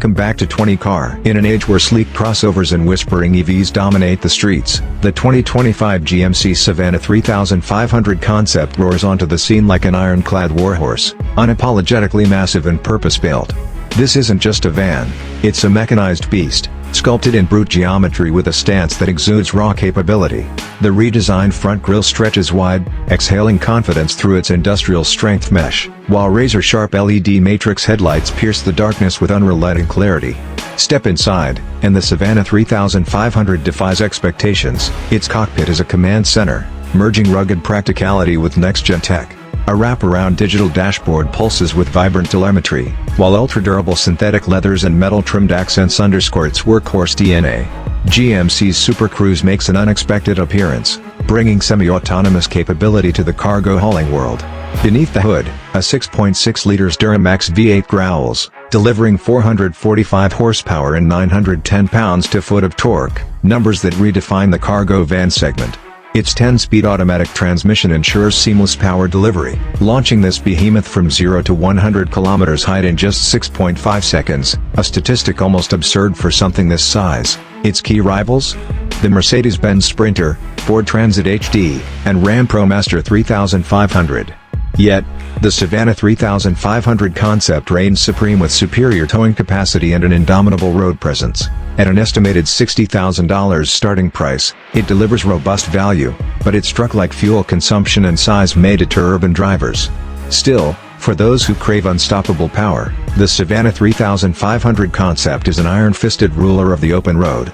Welcome back to 20 Car. In an age where sleek crossovers and whispering EVs dominate the streets, the 2025 GMC Savana 3500 concept roars onto the scene like an iron-clad warhorse, unapologetically massive and purpose-built. This isn't just a van, it's a mechanized beast, sculpted in brute geometry with a stance that exudes raw capability. The redesigned front grille stretches wide, exhaling confidence through its industrial strength mesh, while razor-sharp LED matrix headlights pierce the darkness with unrelenting clarity. Step inside, and the Savana 3500 defies expectations. Its cockpit is a command center, merging rugged practicality with next-gen tech. A wraparound digital dashboard pulses with vibrant telemetry, while ultra-durable synthetic leathers and metal-trimmed accents underscore its workhorse DNA. GMC's Super Cruise makes an unexpected appearance, bringing semi-autonomous capability to the cargo hauling world. Beneath the hood, a 6.6 liters Duramax V8 growls, delivering 445 horsepower and 910 pounds-to-foot of torque, numbers that redefine the cargo van segment. Its 10-speed automatic transmission ensures seamless power delivery, launching this behemoth from 0 to 100 kilometers height in just 6.5 seconds, a statistic almost absurd for something this size. Its key rivals? The Mercedes-Benz Sprinter, Ford Transit HD, and Ram ProMaster 3500. Yet, the Savana 3500 concept reigns supreme with superior towing capacity and an indomitable road presence. At an estimated $60,000 starting price, it delivers robust value, but its truck-like fuel consumption and size may deter urban drivers. Still, for those who crave unstoppable power, the Savana 3500 concept is an iron-fisted ruler of the open road.